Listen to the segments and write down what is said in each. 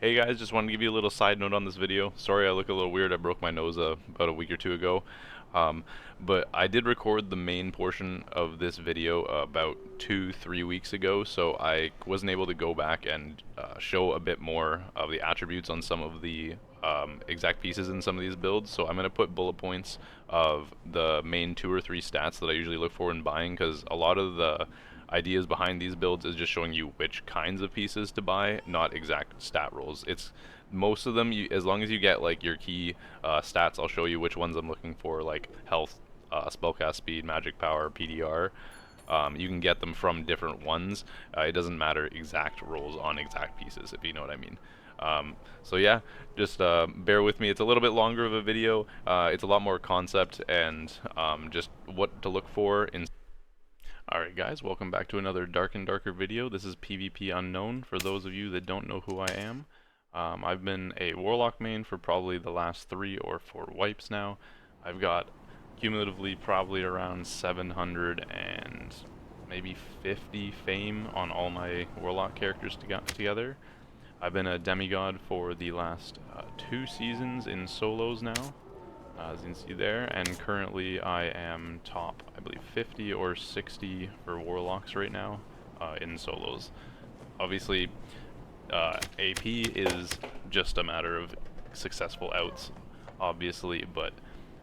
Hey guys, just wanted to give you a little side note on this video. Sorry I look a little weird, I broke my nose about a week or two ago. Um, but I did record the main portion of this video about 2-3 weeks ago, so I wasn't able to go back and show a bit more of the attributes on some of the exact pieces in some of these builds. So I'm going to put bullet points of the main 2 or 3 stats that I usually look for in buying, because a lot of the ideas behind these builds is just showing you which kinds of pieces to buy, not exact stat rolls. It's most of them, as long as you get like your key stats, I'll show you which ones I'm looking for, like health, spellcast speed, magic power, PDR. You can get them from different ones. It doesn't matter exact rolls on exact pieces, if you know what I mean. So yeah, just bear with me. It's a little bit longer of a video. It's a lot more concept and just what to look for in. Alright guys, welcome back to another Dark and Darker video. This is PvP Unknown, for those of you that don't know who I am. I've been a Warlock main for probably the last 3 or 4 wipes now. I've got cumulatively probably around 700 and maybe 50 fame on all my Warlock characters together. I've been a demigod for the last 2 seasons in solos now. As you can see there, and currently I am top, I believe 50 or 60 for Warlocks right now in solos. Obviously, AP is just a matter of successful outs, obviously, but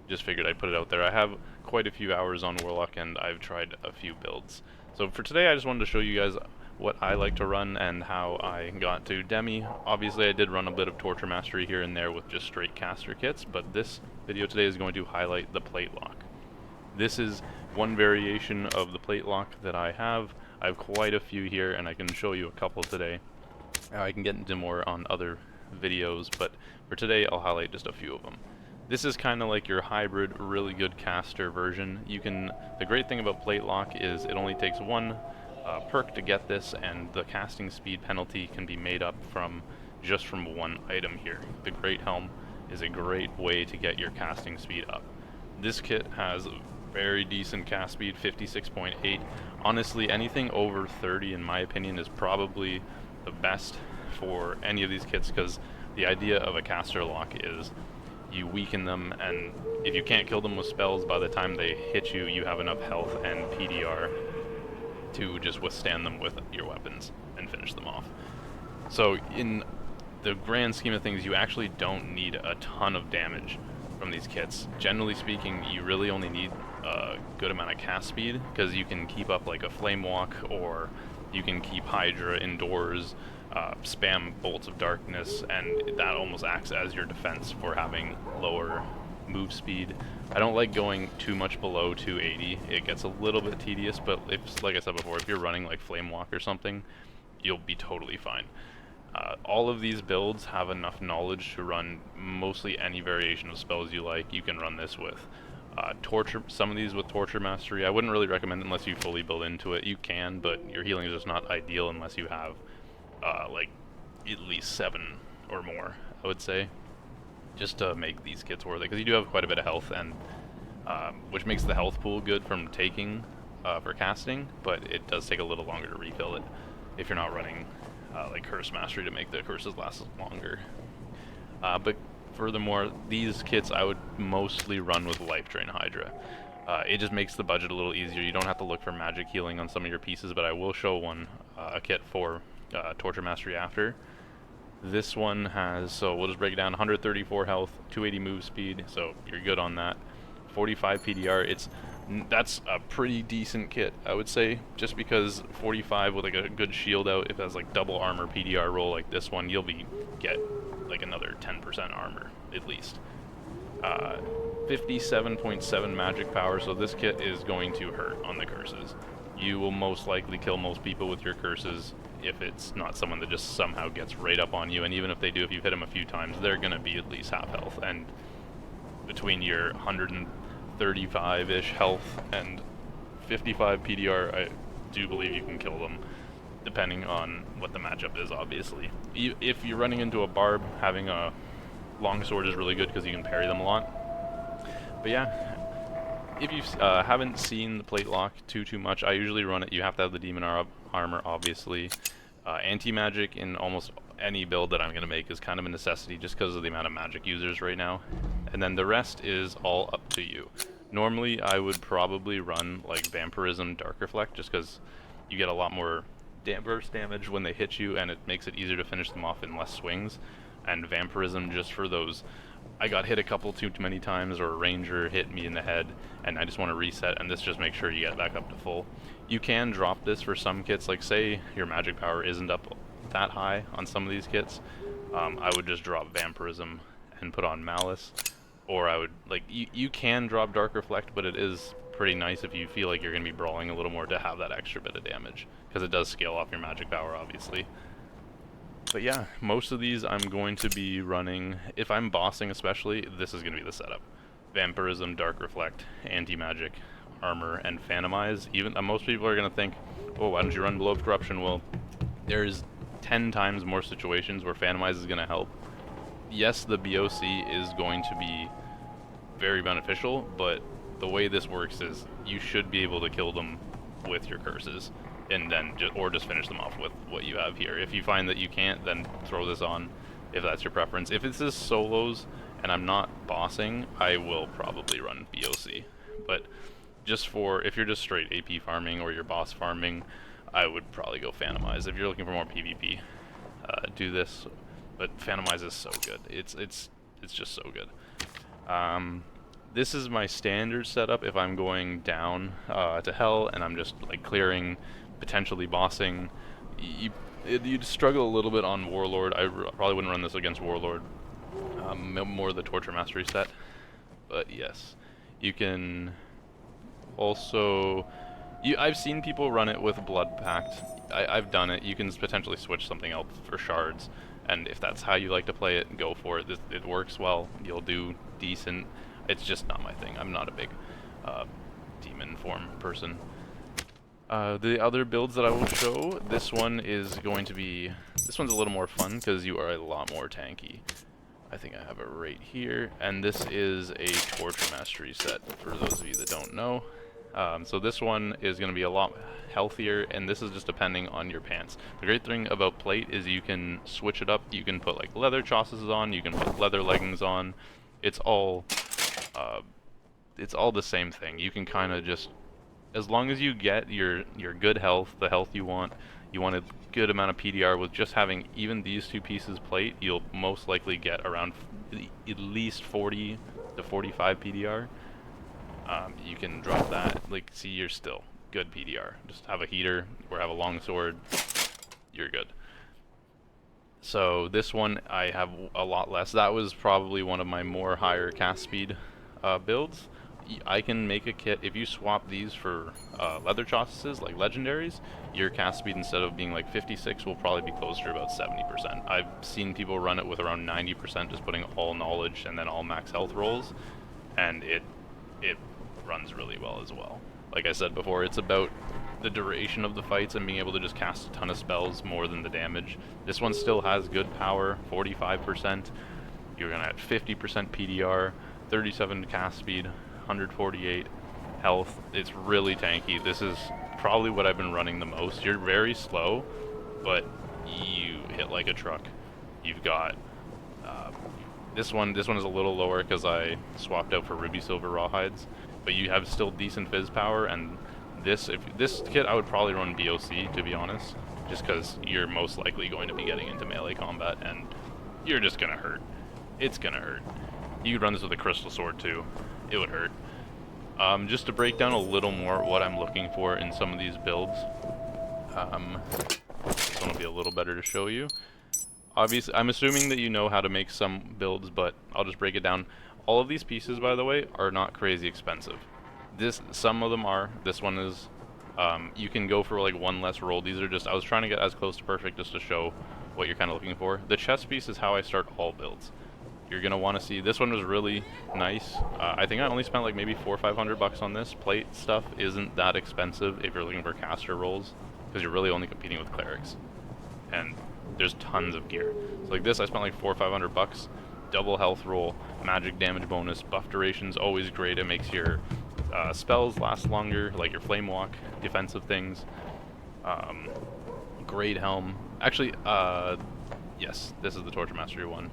just figured I'd put it out there. I have quite a few hours on Warlock and I've tried a few builds. So for today I just wanted to show you guys what I like to run and how I got to Demi. Obviously I did run a bit of Torture Mastery here and there with just straight caster kits, but this video today is going to highlight the plate lock. This is one variation of the plate lock that I have. I have quite a few here and I can show you a couple today. I can get into more on other videos, but for today I'll highlight just a few of them. This is kind of like your hybrid, really good caster version. The great thing about plate lock is it only takes one perk to get this, and the casting speed penalty can be made up from one item here. The Great Helm is a great way to get your casting speed up. This kit has very decent cast speed, 56.8. Honestly, anything over 30 in my opinion is probably the best for any of these kits, because the idea of a caster lock is you weaken them, and if you can't kill them with spells, by the time they hit you, you have enough health and PDR to just withstand them with your weapons and finish them off. So in the grand scheme of things, you actually don't need a ton of damage from these kits. Generally speaking, you really only need a good amount of cast speed, because you can keep up like a flame walk, or you can keep Hydra indoors, spam bolts of darkness, and that almost acts as your defense for having lower move speed. I don't like going too much below 280. It gets a little bit tedious, but if, like I said before, if you're running like flame walk or something, you'll be totally fine. All of these builds have enough knowledge to run mostly any variation of spells you like. You can run this with some of these with Torture Mastery. I wouldn't really recommend it unless you fully build into it. You can, but your healing is just not ideal unless you have like at least 7 or more, I would say, just to make these kits worth it, because you do have quite a bit of health, and which makes the health pool good from taking for casting, but it does take a little longer to refill it if you're not running like Curse Mastery to make the curses last longer. But furthermore, these kits I would mostly run with Life Drain Hydra. It just makes the budget a little easier. You don't have to look for magic healing on some of your pieces, but I will show a kit for Torture Mastery after. This one has, so we'll just break it down, 134 health, 280 move speed, so you're good on that. 45 PDR, that's a pretty decent kit, I would say, just because 45 with like a good shield out, if it has like double armor PDR roll like this one, you'll get like another 10% armor, at least. 57.7 magic power, so this kit is going to hurt on the curses. You will most likely kill most people with your curses if it's not someone that just somehow gets right up on you, and even if they do, if you've hit them a few times, they're going to be at least half health, and between your 135-ish health and 55 PDR, I do believe you can kill them, depending on what the matchup is, obviously. If you're running into a barb, having a longsword is really good because you can parry them a lot. But yeah, if you haven't seen the plate lock too much, I usually run it. You have to have the demon armor, obviously. Anti-magic in almost any build that I'm going to make is kind of a necessity just because of the amount of magic users right now. And then the rest is all up to you. Normally I would probably run like Vampirism, Dark Reflect, just because you get a lot more burst damage when they hit you, and it makes it easier to finish them off in less swings. And Vampirism just for those, I got hit a couple too many times, or a ranger hit me in the head and I just want to reset, and this just makes sure you get back up to full. You can drop this for some kits, like say your magic power isn't up that high on some of these kits. I would just drop Vampirism and put on Malice, or I would, like, you can drop Dark Reflect, but it is pretty nice if you feel like you're going to be brawling a little more to have that extra bit of damage, because it does scale off your magic power, obviously. But yeah, most of these I'm going to be running, if I'm bossing especially, this is going to be the setup. Vampirism, Dark Reflect, Anti-Magic, Armor, and Phantomize. Even most people are going to think, oh, why don't you run Blow of Corruption? Well, there's 10 times more situations where Phantomize is going to help. Yes, the BOC is going to be very beneficial, but the way this works is you should be able to kill them with your curses, and then just finish them off with what you have here. If you find that you can't, then throw this on, if that's your preference. If it's just solos and I'm not bossing, I will probably run BOC. But just for, if you're just straight AP farming or you're boss farming, I would probably go Phantomize. If you're looking for more PvP, do this. But Phantomize is so good. It's just so good. This is my standard setup if I'm going down to hell and I'm just like clearing, potentially bossing. You'd struggle a little bit on Warlord. I probably wouldn't run this against Warlord. More the Torture Mastery set. But yes, you can also... I've seen people run it with Blood Pact. I've done it. You can potentially switch something else for shards, and if that's how you like to play it, go for it. It works well. You'll do decent. It's just not my thing. I'm not a big demon form person. The other builds that I will show, this one is going to be... This one's a little more fun because you are a lot more tanky. I think I have it right here. And this is a Torture Mastery set, for those of you that don't know. So this one is going to be a lot healthier, and this is just depending on your pants. The great thing about plate is you can switch it up. You can put like leather chausses on, you can put leather leggings on. It's all the same thing. You can kind of just, as long as you get your good health, the health you want a good amount of PDR with just having even these two pieces plate, you'll most likely get around at least 40 to 45 PDR. You can drop that, like, see, you're still good PDR. Just have a heater or have a long sword, you're good. So this one I have a lot less. That was probably one of my more higher cast speed builds. I can make a kit, if you swap these for leather chausses, like legendaries, your cast speed instead of being like 56 will probably be closer to about 70%. I've seen people run it with around 90%, just putting all knowledge and then all max health rolls, and it runs really well as well. Like I said before, it's about the duration of the fights and being able to just cast a ton of spells more than the damage. This one still has good power, 45%. You're gonna have 50% PDR, 37 cast speed, 148 health. It's really tanky. This is probably what I've been running the most. You're very slow, but you hit like a truck. You've got this one is a little lower because I swapped out for Ruby Silver Rawhides, but you have still decent fizz power. And this kit I would probably run BOC, to be honest, just because you're most likely going to be getting into melee combat and you're just gonna hurt. It's gonna hurt. You could run this with a Crystal Sword too. It would hurt. Just to break down a little more what I'm looking for in some of these builds. This one will be a little better to show you. Obviously, I'm assuming that you know how to make some builds, but I'll just break it down. All of these pieces, by the way, are not crazy expensive. Some of them are. This one is. You can go for like one less roll. These are just, I was trying to get as close to perfect just to show what you're kind of looking for. The chest piece is how I start all builds. You're gonna want to see, this one was really nice. I think I only spent like maybe $400 or $500 on this. Plate stuff isn't that expensive if you're looking for caster rolls, because you're really only competing with clerics, and there's tons of gear. So like this, I spent like $400 or $500. Double health roll, magic damage bonus, buff duration's always great. It makes your spells last longer, like your flame walk, defensive things. Great helm. Actually, Yes, this is the Torture Mastery one.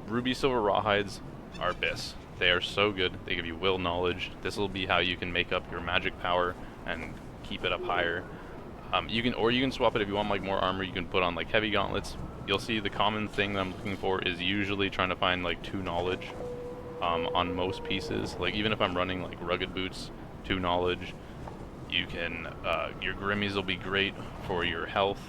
Ruby Silver Rawhides are BIS. They are so good. They give you will knowledge. This will be how you can make up your magic power and keep it up higher. You can swap it if you want like more armor. You can put on like heavy gauntlets. You'll see the common thing that I'm looking for is usually trying to find like 2 knowledge on most pieces. Like even if I'm running like rugged boots, 2 knowledge. You can your Grimmies will be great for your health.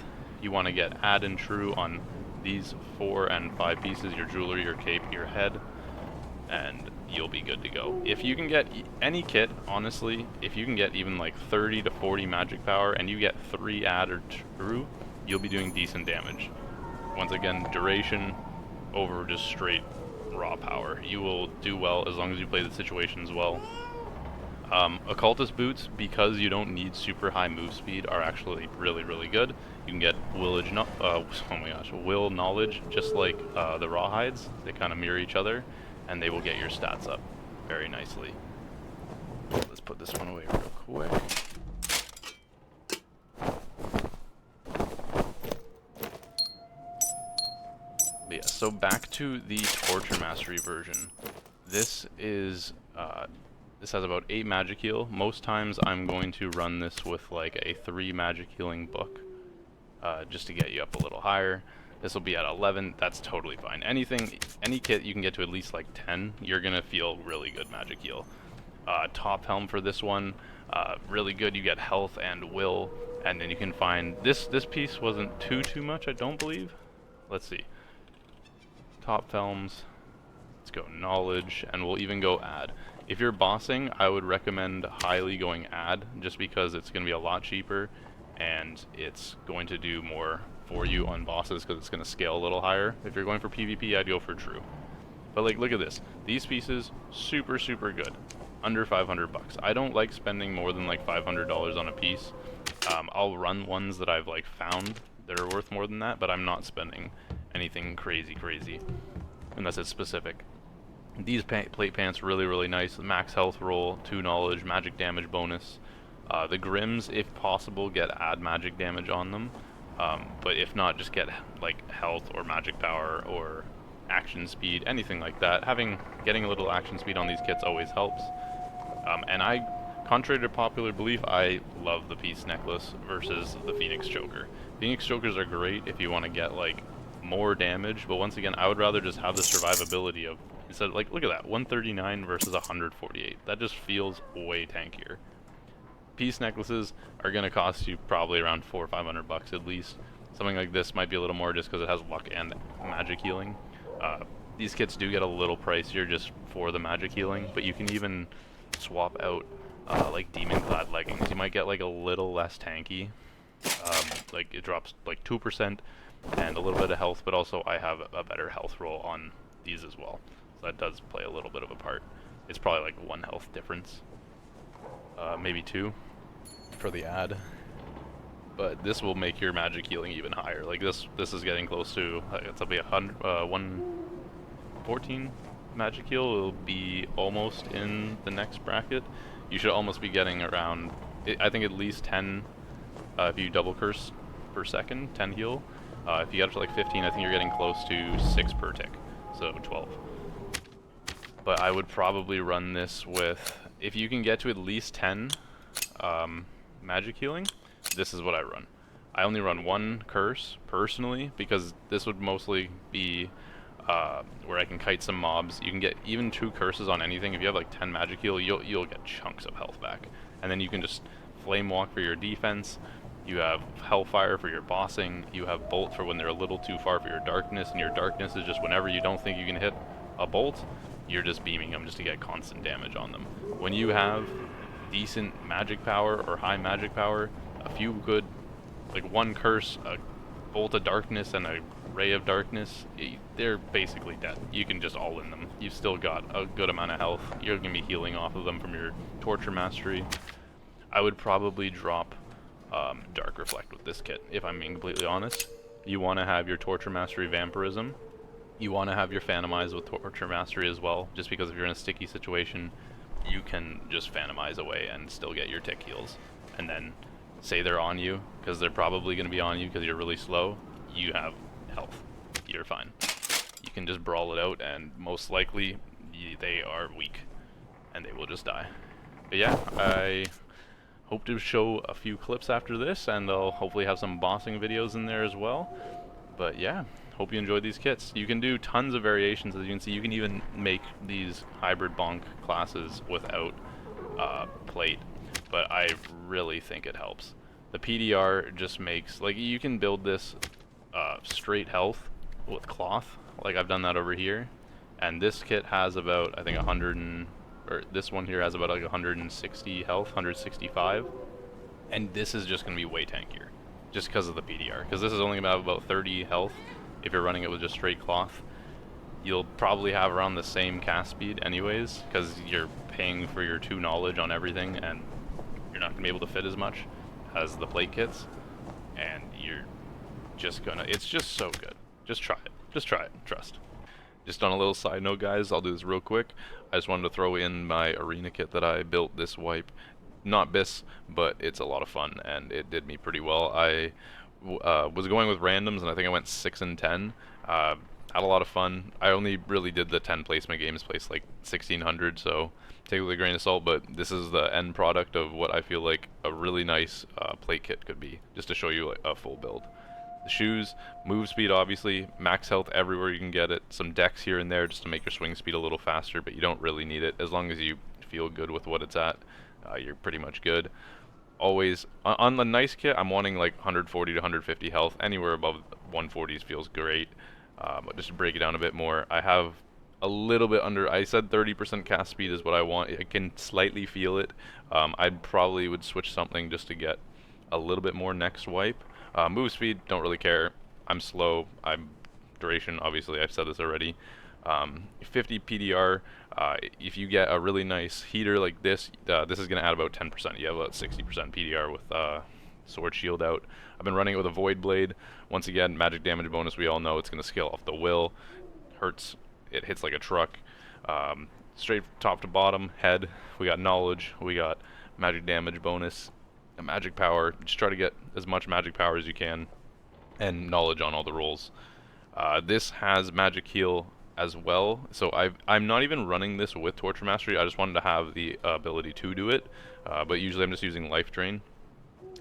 You want to get add and true on these 4 and 5 pieces, your jewelry, your cape, your head, and you'll be good to go. If you can get any kit, honestly, if you can get even like 30 to 40 magic power and you get 3 add or true, you'll be doing decent damage. Once again, duration over just straight raw power. You will do well as long as you play the situations well. Occultist boots, because you don't need super high move speed, are actually really good. You can get will knowledge, just like the rawhides. They kind of mirror each other, and they will get your stats up very nicely. Let's put this one away real quick. But yeah, so back to the Torture Mastery version. This is this has about 8 magic heal. Most times I'm going to run this with like a 3 magic healing book, just to get you up a little higher. This will be at 11, that's totally fine. Any kit you can get to at least like 10, you're gonna feel really good magic heal. Top helm for this one, really good, you get health and will, and then you can find, this piece wasn't too much, I don't believe. Let's see. Top helms, let's go knowledge, and we'll even go add. If you're bossing, I would recommend highly going add, just because it's going to be a lot cheaper, and it's going to do more for you on bosses, because it's going to scale a little higher. If you're going for PvP, I'd go for true. But like, look at this. These pieces, super good. Under 500 bucks. I don't like spending more than like $500 on a piece. I'll run ones that I've like found that are worth more than that, but I'm not spending anything crazy, unless it's specific. These plate pants really nice. Max health roll, 2 knowledge, magic damage bonus. The Grims, if possible, get add magic damage on them. But if not, just get like health or magic power or action speed, anything like that. Getting a little action speed on these kits always helps. And contrary to popular belief, I love the Peace Necklace versus the Phoenix Choker. Phoenix Chokers are great if you want to get like more damage, but once again, I would rather just have the survivability of, instead, like, look at that, 139 versus 148. That just feels way tankier. Peace necklaces are going to cost you probably around $400 or $500 at least. Something like this might be a little more just because it has luck and magic healing. These kits do get a little pricier just for the magic healing, but you can even swap out like Demon Clad leggings. You might get like a little less tanky. Like it drops like 2% and a little bit of health, but also I have a better health roll on these as well. So that does play a little bit of a part. It's probably like 1 health difference. Maybe 2 for the add. But this will make your magic healing even higher. Like this is getting close to, it'll be 114 magic heal. It'll be almost in the next bracket. You should almost be getting around, I think at least 10, if you double curse per second, 10 heal. If you get up to like 15, I think you're getting close to 6 per tick, so 12. But I would probably run this with, if you can get to at least 10 magic healing, this is what I run. I only run 1 curse, personally, because this would mostly be where I can kite some mobs. You can get even 2 curses on anything. If you have like 10 magic heal, you'll get chunks of health back. And then you can just flame walk for your defense. You have Hellfire for your bossing, you have Bolt for when they're a little too far for your darkness, and your darkness is just whenever you don't think you can hit a bolt, you're just beaming them just to get constant damage on them. When you have decent magic power or high magic power, a few good, like 1 curse, a Bolt of Darkness, and a Ray of Darkness, they're basically dead. You can just all in them. You've still got a good amount of health. You're going to be healing off of them from your Torture Mastery. I would probably drop Dark Reflect with this kit, if I'm being completely honest. You want to have your Torture Mastery Vampirism. You want to have your Phantomize with Torture Mastery as well, just because if you're in a sticky situation, you can just Phantomize away and still get your tick heals. And then say they're on you, because they're probably going to be on you because you're really slow, you have health. You're fine. You can just brawl it out, and most likely they are weak, and they will just die. But yeah, I hope to show a few clips after this, and I'll hopefully have some bossing videos in there as well. But yeah, hope you enjoyed these kits. You can do tons of variations, as you can see. You can even make these hybrid bonk classes without plate, but I really think it helps. The PDR just makes, like, you can build this straight health with cloth, like I've done that over here, and this kit has about, I think, this one here has about like 160 health, 165, and this is just going to be way tankier, just because of the PDR, because this is only going to have about 30 health if you're running it with just straight cloth. You'll probably have around the same cast speed anyways, because you're paying for your 2 knowledge on everything, and you're not going to be able to fit as much as the plate kits, and you're just gonna, it's just so good. Just try it. Just try it. Trust. Just on a little side note, guys, I'll do this real quick. I just wanted to throw in my arena kit that I built this wipe. Not BIS, but it's a lot of fun, and it did me pretty well. I was going with randoms, and I think I went 6 and 10. Had a lot of fun. I only really did the 10 placement games, placed like 1600, so take it with a grain of salt, but this is the end product of what I feel like a really nice plate kit could be, just to show you like, a full build. The shoes, move speed obviously, max health everywhere you can get it, some dex here and there just to make your swing speed a little faster, but you don't really need it. As long as you feel good with what it's at, you're pretty much good. Always, on the nice kit, I'm wanting like 140 to 150 health. Anywhere above 140s feels great. But just to break it down a bit more, I have a little bit under, I said 30% cast speed is what I want. I can slightly feel it. I probably would switch something just to get a little bit more next wipe. Move speed, don't really care. I'm slow. I'm duration, obviously, I've said this already. 50 PDR, if you get a really nice heater like this, this is going to add about 10%. You have about 60% PDR with sword shield out. I've been running it with a void blade. Once again, magic damage bonus, we all know it's going to scale off the will. Hurts, it hits like a truck. Straight top to bottom, head, we got knowledge, we got magic damage bonus, a magic power. Just try to get as much magic power as you can, and knowledge on all the rolls. This has magic heal as well, so I'm not even running this with Torture Mastery. I just wanted to have the ability to do it, but usually I'm just using life drain.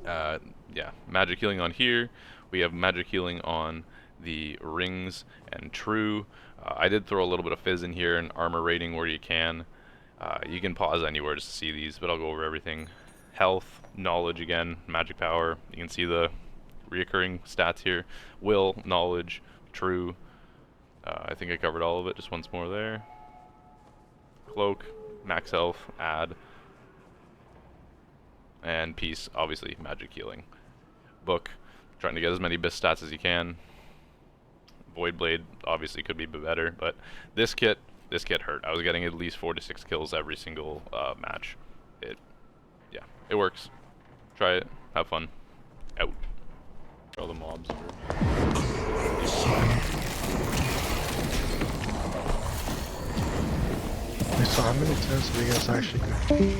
Yeah, magic healing on here. We have magic healing on the rings and true. I did throw a little bit of fizz in here and armor rating where you can. You can pause anywhere just to see these, but I'll go over everything. Health, knowledge again, magic power. You can see the reoccurring stats here. Will, knowledge, true. I think I covered all of it, just once more there. Cloak, max health, add. And peace, obviously, magic healing. Book, trying to get as many BIS stats as you can. Void Blade obviously could be better, but this kit hurt. I was getting at least 4 to 6 kills every single match. Yeah, it works. Try it, have fun. Out. All the mobs are... So how many times have you guys actually go?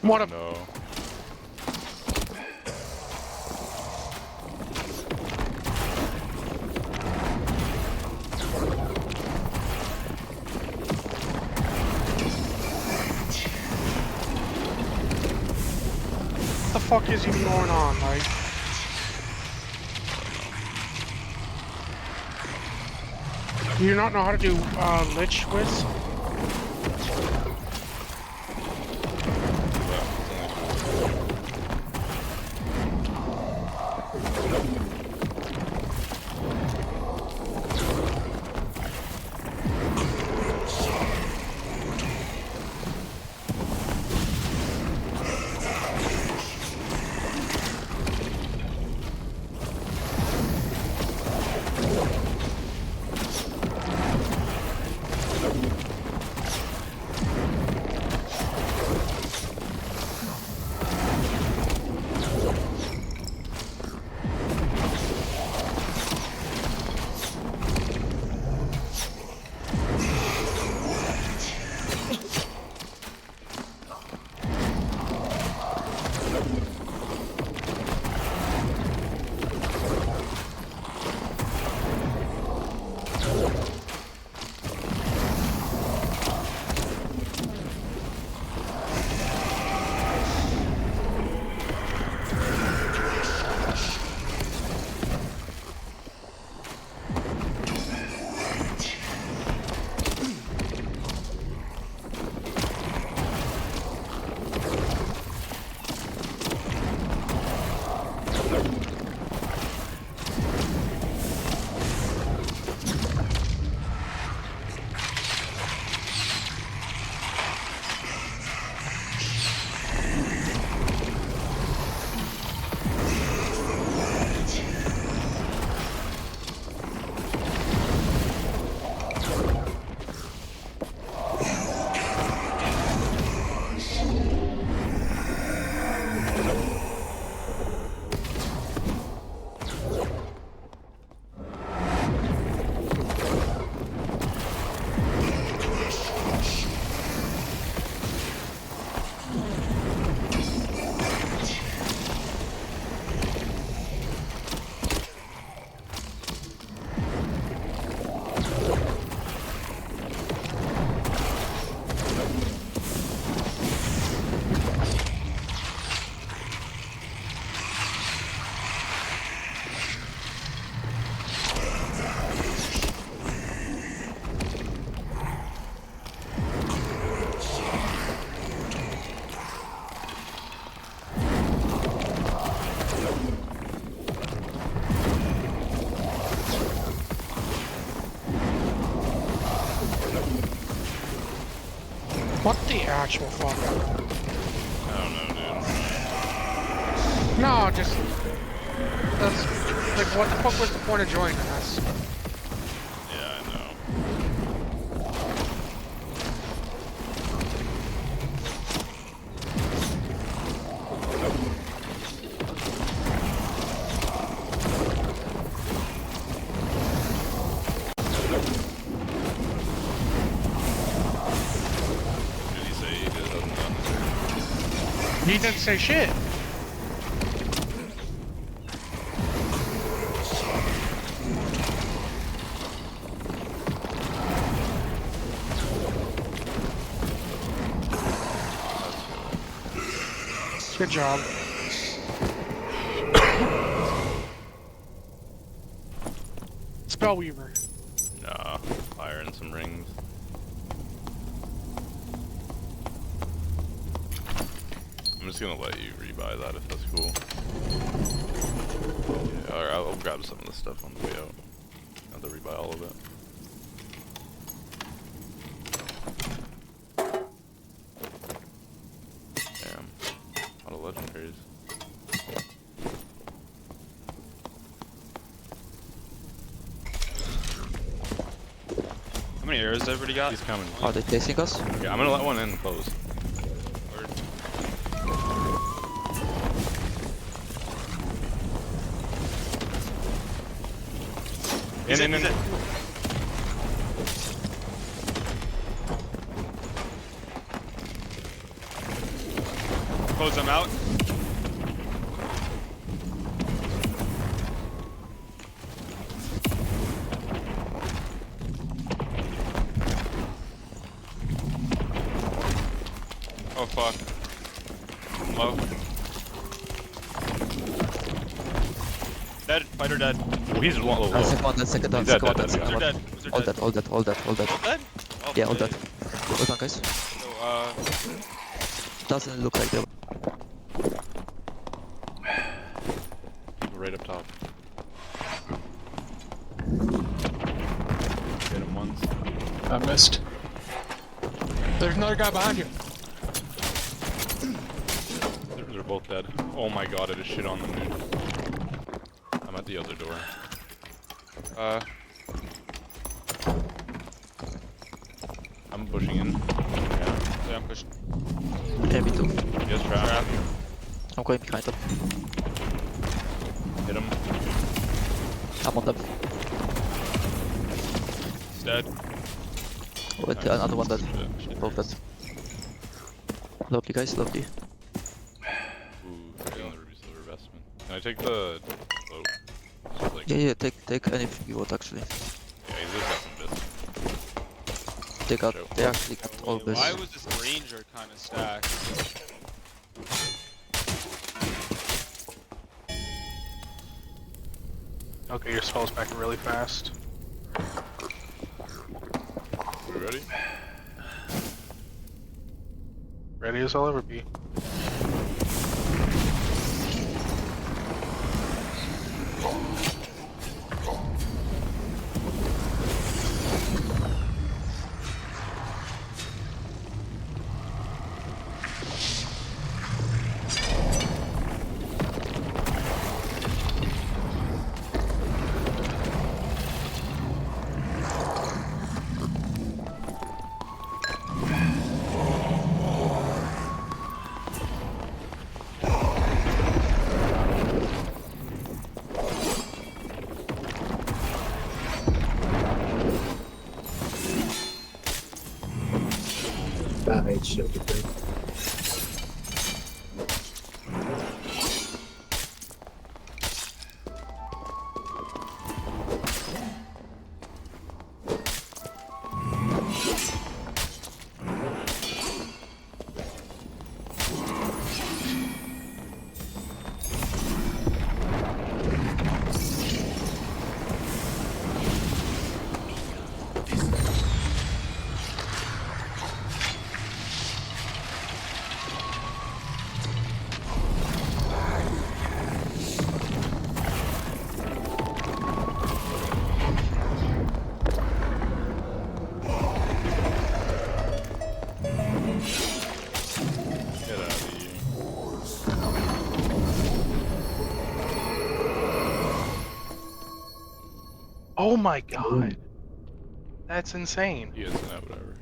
What a... No. What the fuck is even going on, like? Do you not know how to do Lich Whiz? What the actual fuck? I don't know, dude. No, just... That's... Like, what the fuck was the point of joining us? Yeah, I know. Did he say he just hasn't done this? He didn't say shit. Good job. Spellweaver. Nah, fire and some rings. I'm just gonna let you rebuy that if that's cool. Yeah, alright, I'll grab some of this stuff on the way out. Not to rebuy all of it. Damn, a lot of legendaries. How many arrows has everybody got? He's coming. Are they chasing us? Yeah, I'm gonna let one in close. In. Close them out. Oh fuck. Low. Dead. Fighter dead. Oh, he's low. Second one, second one, He's dead, second one, dead, second They're one. dead. They're All dead. dead, all dead, all dead, all dead. Dead? Oh, Yeah, all shit. dead. Well done, guys. So, Doesn't look like they. People right up top. Hit him once. I missed. There's another guy behind you. They're both dead. Oh my god, I just shit on them, dude. I'm at the other door. I'm pushing in. yeah, I'm pushing. Yeah, me too. He has trap. I'm going behind them. Hit him. I'm on them. He's dead. Wait, another one dead. Shit. Both dead. Lovely, guys, lovely. Ooh, getting the ruby silver investment. Can I take the boat? Just like, Yeah, take anything you want actually. yeah, he's just got some bits. They actually got all this. Why was this ranger kind of stacked? Okay, your spell's back really fast. We ready? Ready as I'll ever be. Get out of here. Oh my god. That's insane. He is, whatever.